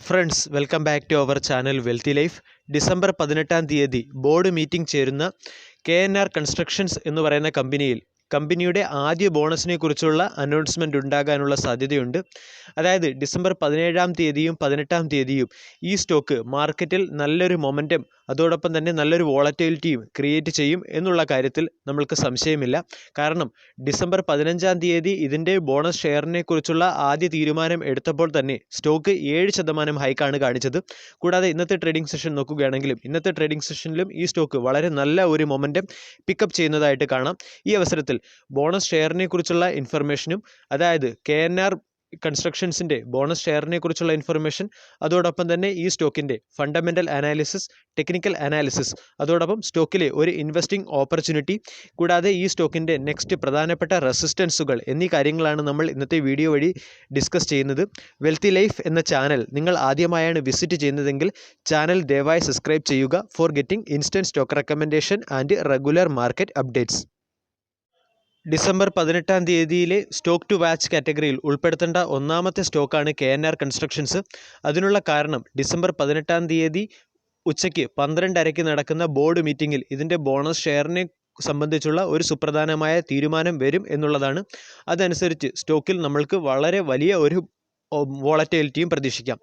Friends, welcome back to our channel wealthy life. December 18 board meeting ചേരുന്ന KNR constructions എന്ന് പറയുന്ന കമ്പനിയുടെ ആദ്യ ബോണസിനെ കുറിച്ചുള്ള അനൗൺസ്മെൻറ്റ് ഉണ്ടാകാനുള്ള സാധ്യതയുണ്ട്. അതായത് ഡിസംബർ 17 18 ഈ സ്റ്റോക്ക് മാർക്കറ്റിൽ നല്ലൊരു മൊമെൻറ്റം അതോടൊപ്പം തന്നെ നല്ലൊരു വോളറ്റിലിറ്റിയും ക്രിയേറ്റ് ചെയ്യും എന്നുള്ള കാര്യത്തിൽ നമ്മൾക്ക് സംശയമില്ല. കാരണം ഡിസംബർ 15 ഇതിൻ്റെ ബോണസ് ഷെയറിനെ കുറിച്ചുള്ള ആദ്യ തീരുമാനം എടുത്തപ്പോൾ തന്നെ സ്റ്റോക്ക് 7% ഹൈക്കാണ് കാണിച്ചത്. കൂടാതെ ഇന്നത്തെ ട്രേഡിംഗ് സെഷൻ നോക്കുകയാണെങ്കിലും ഇന്നത്തെ ട്രേഡിംഗ് സെഷനിലും ഈ സ്റ്റോക്ക് വളരെ നല്ല ഒരു മൊമെൻറ്റം പിക്കപ്പ് ചെയ്യുന്നതായിട്ട് കാണാം. ഈ അവസരത്തിൽ ബോണസ് ഷെയറിനെ കുറിച്ചുള്ള ഇൻഫർമേഷനും, അതായത് KNR കൺസ്ട്രക്ഷൻസിൻ്റെ ബോണസ് ഷെയറിനെ കുറിച്ചുള്ള ഇൻഫർമേഷൻ, അതോടൊപ്പം തന്നെ ഈ സ്റ്റോക്കിൻ്റെ ഫണ്ടമെൻ്റൽ അനാലിസിസ്, ടെക്നിക്കൽ അനാലിസിസ്, അതോടൊപ്പം സ്റ്റോക്കിലെ ഒരു ഇൻവെസ്റ്റിംഗ് ഓപ്പർച്യൂണിറ്റി, കൂടാതെ ഈ സ്റ്റോക്കിൻ്റെ നെക്സ്റ്റ് പ്രധാനപ്പെട്ട റെസിസ്റ്റൻസുകൾ എന്നീ കാര്യങ്ങളാണ് നമ്മൾ ഇന്നത്തെ വീഡിയോ വഴി ഡിസ്കസ് ചെയ്യുന്നത്. വെൽത്തി ലൈഫ് എന്ന ചാനൽ നിങ്ങൾ ആദ്യമായാണ് വിസിറ്റ് ചെയ്യുന്നതെങ്കിൽ ചാനൽ ദയവായി സബ്സ്ക്രൈബ് ചെയ്യുക for getting instant stock recommendation and regular market updates. December 18 stock to watch കാറ്റഗറിയിൽ ഉൾപ്പെടുത്തേണ്ട ഒന്നാമത്തെ സ്റ്റോക്കാണ് KNR കൺസ്ട്രക്ഷൻസ്. അതിനുള്ള കാരണം ഡിസംബർ 18 ഉച്ചയ്ക്ക് 12:30 നടക്കുന്ന ബോർഡ് മീറ്റിങ്ങിൽ ഇതിൻ്റെ ബോണസ് ഷെയറിനെ സംബന്ധിച്ചുള്ള ഒരു സുപ്രധാനമായ തീരുമാനം വരും എന്നുള്ളതാണ്. അതനുസരിച്ച് സ്റ്റോക്കിൽ നമ്മൾക്ക് വളരെ വലിയ ഒരു വോളറ്റിലിറ്റിയും പ്രതീക്ഷിക്കാം.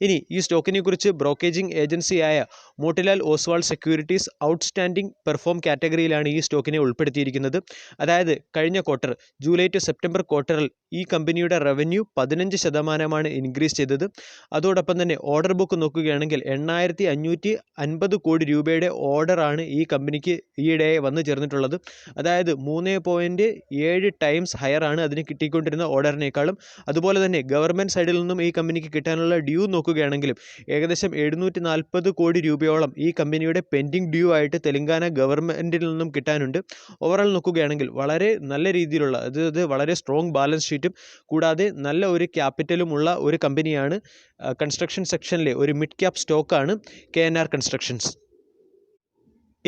ഇനി ഈ സ്റ്റോക്കിനെ കുറിച്ച് ബ്രോക്കേജിംഗ് ഏജൻസിയായ Motilal Oswal securities outstanding perform കാറ്റഗറിയിലാണ് ഈ സ്റ്റോക്കിനെ ഉൾപ്പെടുത്തിയിരിക്കുന്നത്. അതായത് കഴിഞ്ഞ ക്വാർട്ടർ, ജൂലൈ ടു സെപ്റ്റംബർ ക്വാർട്ടറിൽ ഈ കമ്പനിയുടെ റവന്യൂ 15% ഇൻക്രീസ് ചെയ്തത്. അതോടൊപ്പം തന്നെ ഓർഡർ ബുക്ക് നോക്കുകയാണെങ്കിൽ 8550 കോടി രൂപയുടെ ഓർഡറാണ് ഈ കമ്പനിക്ക് ഈയിടെ വന്നു ചേർന്നിട്ടുള്ളത്. അതായത് 3.7 ടൈംസ് ഹയറാണ് അതിന് കിട്ടിക്കൊണ്ടിരുന്ന ഓർഡറിനേക്കാളും. അതുപോലെ തന്നെ ഗവൺമെൻറ് സൈഡിൽ നിന്നും ഈ കമ്പനിക്ക് കിട്ടാനുള്ള ഡ്യൂ നോക്കുകയാണെങ്കിലും ഏകദേശം 740 കോടി രൂപയോളം ഈ കമ്പനിയുടെ പെൻഡിങ് ഡ്യൂ ആയിട്ട് തെലങ്കാന ഗവൺമെൻറ്റിൽ നിന്നും കിട്ടാനുണ്ട്. ഓവറോൾ നോക്കുകയാണെങ്കിൽ വളരെ നല്ല രീതിയിലുള്ള, അതായത് വളരെ സ്ട്രോങ് ബാലൻസ് ഷീറ്റും കൂടാതെ നല്ല ഒരു ക്യാപിറ്റലുമുള്ള ഒരു കമ്പനിയാണ്. കൺസ്ട്രക്ഷൻ സെക്ഷനിലെ ഒരു മിഡ് ക്യാപ് സ്റ്റോക്കാണ് KNR കൺസ്ട്രക്ഷൻസ്.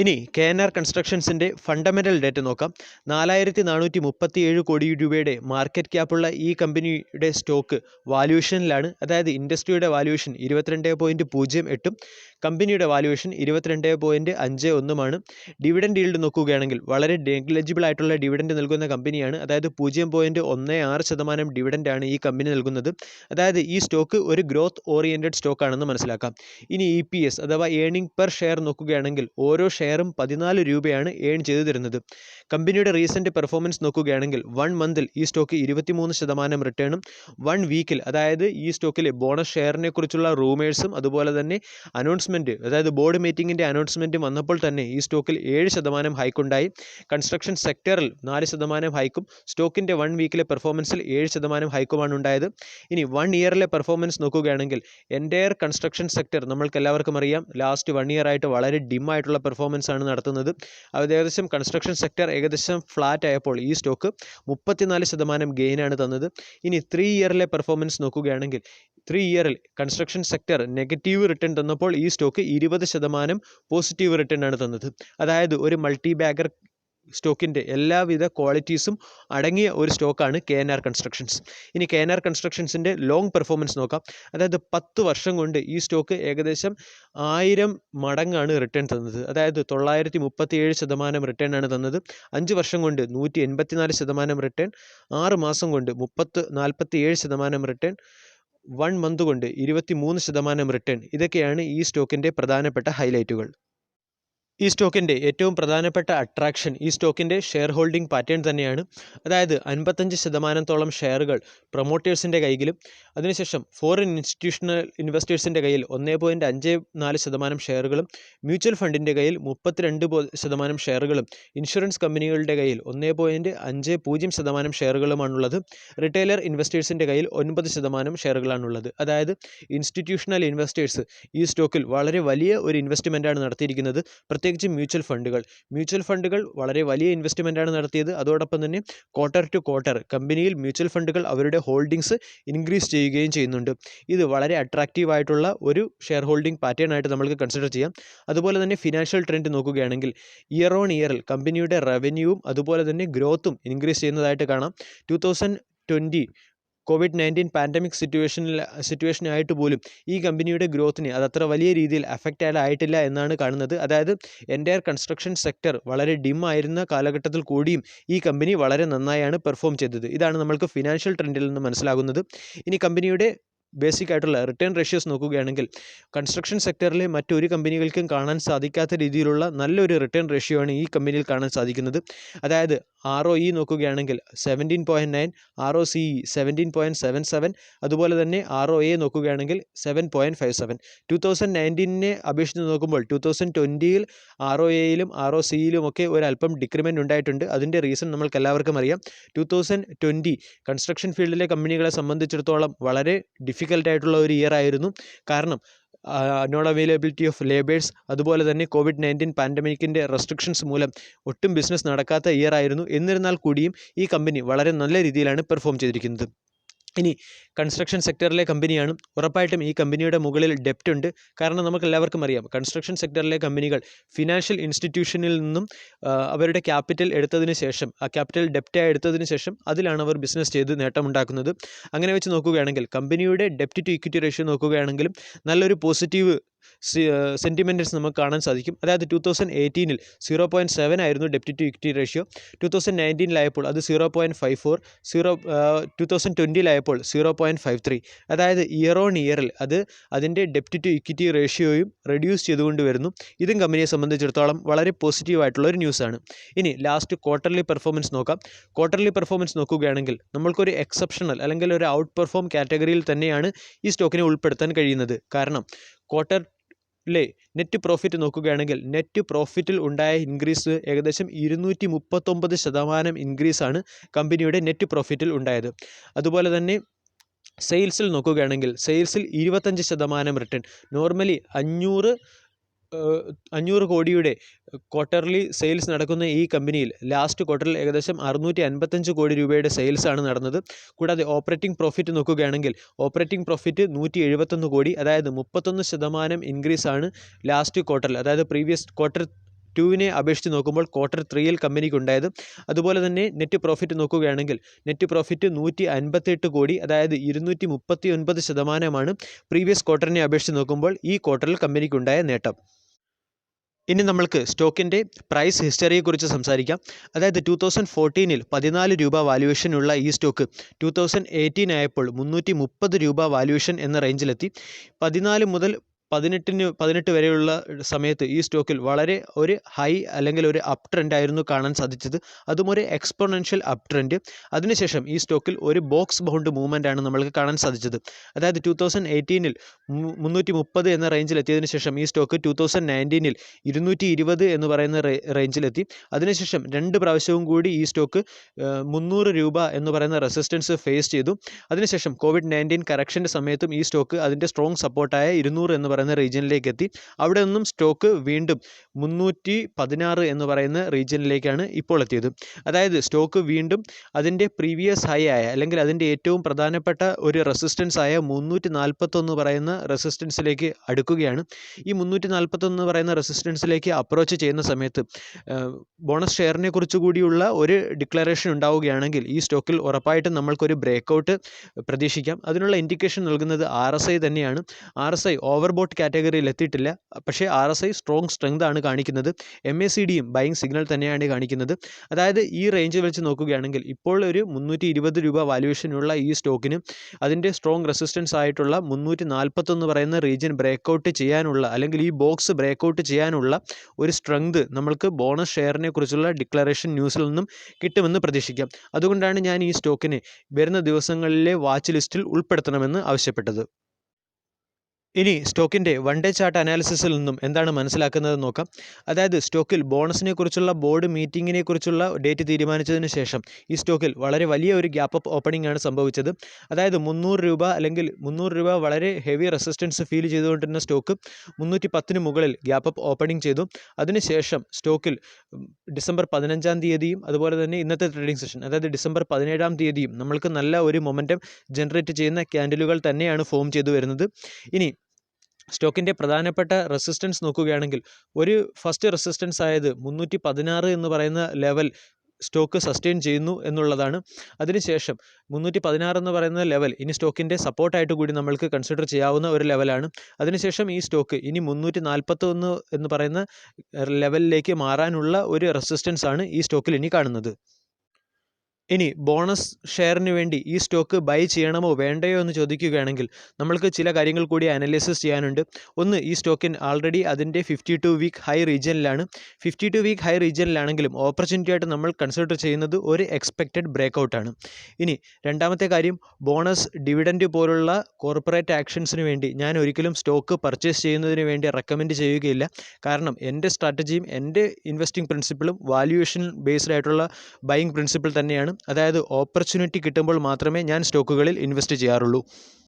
ഇനി KNR കൺസ്ട്രക്ഷൻസിൻ്റെ ഫണ്ടമെൻ്റൽ ഡേറ്റ നോക്കാം. 4437 കോടി രൂപയുടെ മാർക്കറ്റ് ക്യാപ്പുള്ള ഈ കമ്പനിയുടെ സ്റ്റോക്ക് വാല്യൂഷനിലാണ്. അതായത് ഇൻഡസ്ട്രിയുടെ വാല്യൂഷൻ 22.08 കമ്പനിയുടെ വാല്യൂഷൻ 22.51. ഡിവിഡൻഡ് ഈൽഡ് നോക്കുകയാണെങ്കിൽ വളരെ നെഗ്ലിജിബിൾ ആയിട്ടുള്ള ഡിവിഡൻഡ് നൽകുന്ന കമ്പനിയാണ്. അതായത് 0.16% ഡിവിഡൻഡാണ് ഈ കമ്പനി നൽകുന്നത്. അതായത് ഈ സ്റ്റോക്ക് ഒരു ഗ്രോത്ത് ഓറിയൻറ്റഡ് സ്റ്റോക്കാണെന്ന് മനസ്സിലാക്കാം. ഇനി EPS അഥവാ ഏണിംഗ് പെർ ഷെയർ നോക്കുകയാണെങ്കിൽ ഓരോ ഷെയറും 14 രൂപയാണ് ഏൺ ചെയ്തു തരുന്നത്. കമ്പനിയുടെ റീസെൻറ്റ് പെർഫോമൻസ് നോക്കുകയാണെങ്കിൽ 1 മന്തിൽ ഈ സ്റ്റോക്ക് 23% റിട്ടേണും, 1 വീക്കിൽ, അതായത് ഈ സ്റ്റോക്കിലെ ബോണസ് ഷെയറിനെ കുറിച്ചുള്ള റൂമേഴ്സും അതുപോലെ തന്നെ അനൗൺസ്മെൻറ്റ്, അതായത് ബോർഡ് മീറ്റിങ്ങിൻ്റെ അനൗൺസ്മെൻറ്റ് വന്നപ്പോൾ തന്നെ ഈ സ്റ്റോക്കിൽ 7% ഹൈക്കുണ്ടായി. കൺസ്ട്രക്ഷൻ സെക്ടറിൽ 4% ഹൈക്കും സ്റ്റോക്കിൻ്റെ 1 വീക്കിലെ പെർഫോമൻസിൽ 7% ഹൈക്കുമാണ് ഉണ്ടായത്. ഇനി 1 ഇയറിലെ പെർഫോമൻസ് നോക്കുകയാണെങ്കിൽ എൻ്റയർ കൺസ്ട്രക്ഷൻ സെക്ടർ നമ്മൾക്ക് എല്ലാവർക്കും അറിയാം ലാസ്റ്റ് 1 ഇയർ ആയിട്ട് വളരെ ഡിം ആയിട്ടുള്ള പെർഫോമൻസ് ആണ് നടത്തുന്നത്. അത് ഏകദേശം കൺസ്ട്രക്ഷൻ സെക്ടർ ഏകദേശം ഫ്ലാറ്റ് ആയപ്പോൾ ഈ സ്റ്റോക്ക് 34% ഗെയിനാണ് തന്നത്. ഇനി 3 ഇയറിലെ പെർഫോമൻസ് നോക്കുകയാണെങ്കിൽ 3 ഇയറിൽ കൺസ്ട്രക്ഷൻ സെക്ടർ നെഗറ്റീവ് റിട്ടേൺ തന്നപ്പോൾ ഈ സ്റ്റോക്ക് 20% പോസിറ്റീവ് റിട്ടേൺ ആണ് തന്നത്. അതായത് ഒരു മൾട്ടി ബാഗർ സ്റ്റോക്കിൻ്റെ എല്ലാവിധ ക്വാളിറ്റീസും അടങ്ങിയ ഒരു സ്റ്റോക്കാണ് KNR കൺസ്ട്രക്ഷൻസ്. ഇനി KNR കൺസ്ട്രക്ഷൻസിൻ്റെ ലോങ് പെർഫോമൻസ് നോക്കാം. അതായത് 10 വർഷം കൊണ്ട് ഈ സ്റ്റോക്ക് ഏകദേശം 1000 മടങ്ങാണ് റിട്ടേൺ തന്നത്. അതായത് 937% റിട്ടേൺ ആണ് തന്നത്. 5 വർഷം കൊണ്ട് 184% റിട്ടേൺ, 6 മാസം കൊണ്ട് 47% റിട്ടേൺ, 1 മന്ത് കൊണ്ട് 23% റിട്ടേൺ. ഇതൊക്കെയാണ് ഈ സ്റ്റോക്കിൻ്റെ പ്രധാനപ്പെട്ട ഹൈലൈറ്റുകൾ. ഈ സ്റ്റോക്കിൻ്റെ ഏറ്റവും പ്രധാനപ്പെട്ട അട്രാക്ഷൻ ഈ സ്റ്റോക്കിൻ്റെ ഷെയർ ഹോൾഡിംഗ് പാറ്റേൺ തന്നെയാണ്. അതായത് 55%-ഓളം ഷെയറുകൾ പ്രൊമോട്ടേഴ്സിൻ്റെ കയ്യിലും, അതിനുശേഷം ഫോറിൻ ഇൻസ്റ്റിറ്റ്യൂഷണൽ ഇൻവെസ്റ്റേഴ്സിൻ്റെ കയ്യിൽ 1.54% ഷെയറുകളും, മ്യൂച്വൽ ഫണ്ടിൻ്റെ കയ്യിൽ 32% ഷെയറുകളും, ഇൻഷുറൻസ് കമ്പനികളുടെ കയ്യിൽ 1.50% ഷെയറുകളുമാണുള്ളത്. റിറ്റെയിലർ ഇൻവെസ്റ്റേഴ്സിൻ്റെ കയ്യിൽ 9% ഷെയറുകളാണുള്ളത്. അതായത് ഇൻസ്റ്റിറ്റ്യൂഷണൽ ഇൻവെസ്റ്റേഴ്സ് ഈ സ്റ്റോക്കിൽ വളരെ വലിയ ഒരു ഇൻവെസ്റ്റ്മെൻറ്റാണ് നടത്തിയിരിക്കുന്നത്. പ്രത്യേകിച്ച് മ്യൂച്വൽ ഫണ്ടുകൾ വളരെ വലിയ ഇൻവെസ്റ്റ്മെൻറ്റാണ് നടത്തിയത്. അതോടൊപ്പം തന്നെ ക്വാർട്ടർ ടു ക്വാർട്ടർ കമ്പനിയിൽ മ്യൂച്വൽ ഫണ്ടുകൾ അവരുടെ ഹോൾഡിങ്സ് ഇൻക്രീസ് ചെയ്യുകയും ചെയ്യുന്നുണ്ട്. ഇത് വളരെ അട്രാക്റ്റീവ് ആയിട്ടുള്ള ഒരു ഷെയർ ഹോൾഡിംഗ് പാറ്റേൺ ആയിട്ട് നമുക്ക് കൺസിഡർ ചെയ്യാം. അതുപോലെ തന്നെ ഫിനാൻഷ്യൽ ട്രെൻഡ് നോക്കുകയാണെങ്കിൽ ഇയർ ഓൺ ഇയറിൽ കമ്പനിയുടെ റവന്യൂവും അതുപോലെ തന്നെ ഗ്രോത്തും ഇൻക്രീസ് ചെയ്യുന്നതായിട്ട് കാണാം. 2020 COVID-19 പാൻഡമിക് സിറ്റുവേഷനായിട്ട് പോലും ഈ കമ്പനിയുടെ ഗ്രോത്തിനെ അതത്ര വലിയ രീതിയിൽ അഫക്റ്റ് ആയിട്ടില്ല എന്നാണ് കാണുന്നത്. അതായത് എൻ്റയർ കൺസ്ട്രക്ഷൻ സെക്ടർ വളരെ ഡിം ആയിരുന്ന കാലഘട്ടത്തിൽ കൂടിയും ഈ കമ്പനി വളരെ നന്നായാണ് പെർഫോം ചെയ്തത്. ഇതാണ് നമ്മൾക്ക് ഫിനാൻഷ്യൽ ട്രെൻഡിൽ നിന്ന് മനസ്സിലാകുന്നത്. ഇനി കമ്പനിയുടെ ബേസിക് ആയിട്ടുള്ള റിട്ടേൺ റേഷ്യോസ് നോക്കുകയാണെങ്കിൽ കൺസ്ട്രക്ഷൻ സെക്ടറിലെ മറ്റൊരു കമ്പനികൾക്കും കാണാൻ സാധിക്കാത്ത രീതിയിലുള്ള നല്ലൊരു റിട്ടേൺ റേഷ്യോ ആണ് ഈ കമ്പനിയിൽ കാണാൻ സാധിക്കുന്നത്. അതായത് ROE നോക്കുകയാണെങ്കിൽ 17.9, ROCE 17.77, അതുപോലെ തന്നെ ROA നോക്കുകയാണെങ്കിൽ 7.57. 2019 അപേക്ഷിച്ച് നോക്കുമ്പോൾ 2020 ROAയിലും ROCയിലും ഒക്കെ ഒരല്പം ഡിക്രിമെൻ്റ് ഉണ്ടായിട്ടുണ്ട്. അതിൻ്റെ റീസൺ നമ്മൾക്ക് എല്ലാവർക്കും അറിയാം. 2020 കൺസ്ട്രക്ഷൻ ഫീൽഡിലെ കമ്പനികളെ സംബന്ധിച്ചിടത്തോളം വളരെ ഡിഫിക്കൽട്ടായിട്ടുള്ള ഒരു ഇയർ ആയിരുന്നു. കാരണം നോൺ അവൈലബിലിറ്റി ഓഫ് ലേബേഴ്സ്, അതുപോലെ തന്നെ COVID-19 പാൻഡമിക്കിൻ്റെ റെസ്ട്രിക്ഷൻസ് മൂലം ഒട്ടും ബിസിനസ് നടക്കാത്ത ഇയർ ആയിരുന്നു. എന്നിരുന്നാൽ കൂടിയും ഈ കമ്പനി വളരെ നല്ല രീതിയിലാണ് പെർഫോം ചെയ്തിരിക്കുന്നത്. ഇനി കൺസ്ട്രക്ഷൻ സെക്ടറിലെ കമ്പനിയാണ്. ഉറപ്പായിട്ടും ഈ കമ്പനിയുടെ മുകളിൽ ഡെപ്റ്റ് ഉണ്ട്. കാരണം നമുക്ക് എല്ലാവർക്കും അറിയാം, കൺസ്ട്രക്ഷൻ സെക്ടറിലെ കമ്പനികൾ ഫിനാൻഷ്യൽ ഇൻസ്റ്റിറ്റ്യൂഷനിൽ നിന്നും അവരുടെ ക്യാപിറ്റൽ എടുത്തതിന് ശേഷം, ആ ക്യാപിറ്റൽ ഡെപ്റ്റായി എടുത്തതിന് ശേഷം അതിലാണ് അവർ ബിസിനസ് ചെയ്ത് നേട്ടമുണ്ടാക്കുന്നത്. അങ്ങനെ വെച്ച് നോക്കുകയാണെങ്കിൽ കമ്പനിയുടെ ഡെപ്റ്റ് ടു ഇക്വിറ്റി റേഷ്യോ നോക്കുകയാണെങ്കിലും നല്ലൊരു പോസിറ്റീവ് സെൻറ്റിമെൻറ്റ്സ് നമുക്ക് കാണാൻ സാധിക്കും. അതായത് 2018 0.7 ആയിരുന്നു ഡെപ്റ്റ് ടു ഇക്വിറ്റി റേഷ്യോ. 2019 അത് 0.54, 2020 0.53. അതായത് ഇയർ ഓൺ ഇയറിൽ അത് അതിൻ്റെ ഡെപ്റ്റ് ടു ഇക്വിറ്റി റേഷ്യോയും റെഡ്യൂസ് ചെയ്തുകൊണ്ട് വരുന്നു. ഇതും കമ്പനിയെ സംബന്ധിച്ചിടത്തോളം വളരെ പോസിറ്റീവായിട്ടുള്ള ഒരു ന്യൂസാണ്. ഇനി ലാസ്റ്റ് ക്വാർട്ടർലി പെർഫോമൻസ് നോക്കാം. ക്വാർട്ടർലി പെർഫോമൻസ് നോക്കുകയാണെങ്കിൽ നമ്മൾക്കൊരു എക്സെപ്ഷണൽ അല്ലെങ്കിൽ ഒരു ഔട്ട് പെർഫോം കാറ്റഗറിയിൽ തന്നെയാണ് ഈ സ്റ്റോക്കിനെ ഉൾപ്പെടുത്താൻ കഴിയുന്നത്. കാരണം ക്വാർട്ടറിലെ നെറ്റ് പ്രോഫിറ്റ് നോക്കുകയാണെങ്കിൽ നെറ്റ് പ്രോഫിറ്റിൽ ഉണ്ടായ ഇൻക്രീസ് ഏകദേശം 239% ഇൻക്രീസാണ് കമ്പനിയുടെ നെറ്റ് പ്രോഫിറ്റിൽ ഉണ്ടായത്. അതുപോലെ തന്നെ സെയിൽസിൽ നോക്കുകയാണെങ്കിൽ സെയിൽസിൽ 25% റിട്ടേൺ. നോർമലി 500 കോടിയുടെ ക്വാർട്ടർലി സെയിൽസ് നടക്കുന്ന ഈ കമ്പനിയിൽ ലാസ്റ്റ് ക്വാർട്ടറിൽ ഏകദേശം 655 കോടി രൂപയുടെ സെയിൽസാണ് നടന്നത്. കൂടാതെ ഓപ്പറേറ്റിംഗ് പ്രോഫിറ്റ് നോക്കുകയാണെങ്കിൽ ഓപ്പറേറ്റിംഗ് പ്രോഫിറ്റ് 171 കോടി, അതായത് 31% ഇൻക്രീസാണ് ലാസ്റ്റ് ക്വാർട്ടറിൽ, അതായത് പ്രീവിയസ് ക്വാർട്ടർ 2 അപേക്ഷിച്ച് നോക്കുമ്പോൾ ക്വാർട്ടർ 3 കമ്പനിക്ക് ഉണ്ടായത്. അതുപോലെ തന്നെ നെറ്റ് പ്രോഫിറ്റ് നോക്കുകയാണെങ്കിൽ നെറ്റ് പ്രോഫിറ്റ് 158 കോടി, അതായത് 239% പ്രീവിയസ് ക്വാർട്ടറിനെ അപേക്ഷിച്ച് നോക്കുമ്പോൾ ഈ ക്വാർട്ടറിൽ കമ്പനിക്കുണ്ടായ നേട്ടം. ഇനി നമ്മൾക്ക് സ്റ്റോക്കിൻ്റെ പ്രൈസ് ഹിസ്റ്ററിയെക്കുറിച്ച് സംസാരിക്കാം. അതായത് 2014 14 രൂപ വാല്യുവേഷനുള്ള ഈ സ്റ്റോക്ക് 2018 ആയപ്പോൾ 330 രൂപ വാല്യുവേഷൻ എന്ന റേഞ്ചിലെത്തി. 14 മുതൽ 18 വരെയുള്ള സമയത്ത് ഈ സ്റ്റോക്കിൽ വളരെ ഒരു ഹൈ അല്ലെങ്കിൽ ഒരു അപ്പ് ട്രെൻഡ് ആയിരുന്നു കാണാൻ സാധിച്ചത്. അതും ഒരു എക്സ്പോണൻഷ്യൽ അപ്പ് ട്രെൻഡ്. അതിനുശേഷം ഈ സ്റ്റോക്കിൽ ഒരു ബോക്സ് ബൗണ്ട് മൂവ്മെൻ്റ് ആണ് നമ്മൾക്ക് കാണാൻ സാധിച്ചത്. അതായത് 2018 330 എന്ന റേഞ്ചിലെത്തിയതിനു ശേഷം ഈ സ്റ്റോക്ക് 2019 220 എന്ന് പറയുന്ന റേഞ്ചിലെത്തി. അതിനുശേഷം 2 പ്രാവശ്യവും കൂടി ഈ സ്റ്റോക്ക് 300 രൂപ എന്ന് പറയുന്ന റെസിസ്റ്റൻസ് ഫേസ് ചെയ്തു. അതിനുശേഷം COVID-19 കറക്ഷൻ്റെ സമയത്തും ഈ സ്റ്റോക്ക് അതിൻ്റെ സ്ട്രോങ് സപ്പോർട്ടായ 200 എന്ന് പറയുന്ന റീജിയനിലേക്ക് എത്തി. അവിടെ നിന്നും സ്റ്റോക്ക് വീണ്ടും 316 എന്ന് പറയുന്ന റീജിയനിലേക്കാണ് ഇപ്പോൾ എത്തിയത്. അതായത് സ്റ്റോക്ക് വീണ്ടും അതിൻ്റെ പ്രീവിയസ് ഹൈ ആയ അല്ലെങ്കിൽ അതിൻ്റെ ഏറ്റവും പ്രധാനപ്പെട്ട ഒരു റെസിസ്റ്റൻസ് ആയ 341 പറയുന്ന റെസിസ്റ്റൻസിലേക്ക് അടുക്കുകയാണ്. ഈ 341 പറയുന്ന റെസിസ്റ്റൻസിലേക്ക് അപ്രോച്ച് ചെയ്യുന്ന സമയത്ത് ബോണസ് ഷെയറിനെ കുറിച്ച് കൂടിയുള്ള ഒരു ഡിക്ലറേഷൻ ഉണ്ടാവുകയാണെങ്കിൽ ഈ സ്റ്റോക്കിൽ ഉറപ്പായിട്ടും നമ്മൾക്കൊരു ബ്രേക്കൗട്ട് പ്രതീക്ഷിക്കാം. അതിനുള്ള ഇൻഡിക്കേഷൻ നൽകുന്നത് RSI തന്നെയാണ്. RSI ഓവർബോട്ട് കാറ്റഗറിയിൽ എത്തിയിട്ടില്ല, പക്ഷേ RSI സ്ട്രോങ് സ്ട്രെങ്ത് ആണ് കാണിക്കുന്നത്. MACDയും ബൈയിങ് സിഗ്നൽ തന്നെയാണ് കാണിക്കുന്നത്. അതായത് ഈ റേഞ്ച് വെച്ച് നോക്കുകയാണെങ്കിൽ ഇപ്പോൾ ഒരു 320 രൂപ വാല്യുവേഷനുള്ള ഈ സ്റ്റോക്കിന് അതിൻ്റെ സ്ട്രോങ് റെസിസ്റ്റൻസ് ആയിട്ടുള്ള 341 പറയുന്ന റീജിയൻ ബ്രേക്കൗട്ട് ചെയ്യാനുള്ള അല്ലെങ്കിൽ ഈ ബോക്സ് ബ്രേക്കൗട്ട് ചെയ്യാനുള്ള ഒരു സ്ട്രെങ്ത് നമ്മൾക്ക് ബോണസ് ഷെയറിനെ കുറിച്ചുള്ള ഡിക്ലറേഷൻ ന്യൂസിൽ നിന്നും കിട്ടുമെന്ന് പ്രതീക്ഷിക്കാം. അതുകൊണ്ടാണ് ഞാൻ ഈ സ്റ്റോക്കിനെ വരുന്ന ദിവസങ്ങളിലെ വാച്ച് ലിസ്റ്റിൽ ഉൾപ്പെടുത്തണമെന്ന് ആവശ്യപ്പെട്ടത്. ഇനി സ്റ്റോക്കിൻ്റെ 1 ഡേ ചാർട്ട് അനാലിസിസിൽ നിന്നും എന്താണ് മനസ്സിലാക്കുന്നത് നോക്കാം. അതായത് സ്റ്റോക്കിൽ ബോണസിനെ കുറിച്ചുള്ള ബോർഡ് മീറ്റിങ്ങിനെ കുറിച്ചുള്ള ഡേറ്റ് തീരുമാനിച്ചതിന് ശേഷം ഈ സ്റ്റോക്കിൽ വളരെ വലിയ ഒരു ഗ്യാപ്പ് അപ്പ് ഓപ്പണിംഗ് ആണ് സംഭവിച്ചത്. അതായത് 300 രൂപ അല്ലെങ്കിൽ 300 രൂപ വളരെ ഹെവി റെസിസ്റ്റൻസ് ഫീൽ ചെയ്തുകൊണ്ടിരുന്ന സ്റ്റോക്ക് 310 മുകളിൽ ഗ്യാപ്പ് അപ്പ് ഓപ്പണിംഗ് ചെയ്തു. അതിനുശേഷം സ്റ്റോക്കിൽ ഡിസംബർ 15 തീയതിയും അതുപോലെ തന്നെ ഇന്നത്തെ ട്രേഡിംഗ് സെഷൻ അതായത് ഡിസംബർ 17 തീയതിയും നമ്മൾക്ക് നല്ല ഒരു മൊമെൻറ്റം ജനറേറ്റ് ചെയ്യുന്ന ക്യാൻഡിലുകൾ തന്നെയാണ് ഫോം ചെയ്തു വരുന്നത്. ഇനി സ്റ്റോക്കിൻ്റെ പ്രധാനപ്പെട്ട റെസിസ്റ്റൻസ് നോക്കുകയാണെങ്കിൽ ഒരു ഫസ്റ്റ് റെസിസ്റ്റൻസ് ആയത് 316 എന്ന് പറയുന്ന ലെവൽ സ്റ്റോക്ക് സസ്റ്റെയിൻ ചെയ്യുന്നു എന്നുള്ളതാണ്. അതിനുശേഷം 316 എന്ന് പറയുന്ന ലെവൽ ഇനി സ്റ്റോക്കിൻ്റെ സപ്പോർട്ടായിട്ട് കൂടി നമ്മൾക്ക് കൺസിഡർ ചെയ്യാവുന്ന ഒരു ലെവലാണ്. അതിനുശേഷം ഈ സ്റ്റോക്ക് ഇനി 341 എന്ന് പറയുന്ന ലെവലിലേക്ക് മാറാനുള്ള ഒരു റെസിസ്റ്റൻസ് ആണ് ഈ സ്റ്റോക്കിൽ ഇനി കാണുന്നത്. ഇനി ബോണസ് ഷെയറിന് വേണ്ടി ഈ സ്റ്റോക്ക് ബൈ ചെയ്യണമോ വേണ്ടയോ എന്ന് ചോദിക്കുകയാണെങ്കിൽ നമ്മൾക്ക് ചില കാര്യങ്ങൾ കൂടി അനലൈസിസ് ചെയ്യാനുണ്ട്. ഒന്ന്, ഈ സ്റ്റോക്കിൻ ആൾറെഡി അതിൻ്റെ 52 വീക്ക് ഹൈ റീജിയനിലാണ്. 52 വീക്ക് ഹൈ റീജിയനിലാണെങ്കിലും ഓപ്പർച്യൂണിറ്റി ആയിട്ട് നമ്മൾ കൺസിഡർ ചെയ്യുന്നത് ഒരു എക്സ്പെക്റ്റഡ് ബ്രേക്കൗട്ടാണ്. ഇനി രണ്ടാമത്തെ കാര്യം, ബോണസ്, ഡിവിഡൻഡ് പോലുള്ള കോർപ്പറേറ്റ് ആക്ഷൻസിന് വേണ്ടി ഞാൻ ഒരിക്കലും സ്റ്റോക്ക് പർച്ചേസ് ചെയ്യുന്നതിന് വേണ്ടി റെക്കമെൻഡ് ചെയ്യുകയില്ല. കാരണം എൻ്റെ സ്ട്രാറ്റജിയും എൻ്റെ ഇൻവെസ്റ്റിംഗ് പ്രിൻസിപ്പിളും വാല്യുവേഷൻ ബേസ്ഡ് ആയിട്ടുള്ള ബൈയിങ് പ്രിൻസിപ്പിൾ തന്നെയാണ്. അതായത് ഓപ്പർച്യൂണിറ്റി കിട്ടുമ്പോൾ മാത്രമേ ഞാൻ സ്റ്റോക്കുകളിൽ ഇൻവെസ്റ്റ് ചെയ്യാറുള്ളൂ.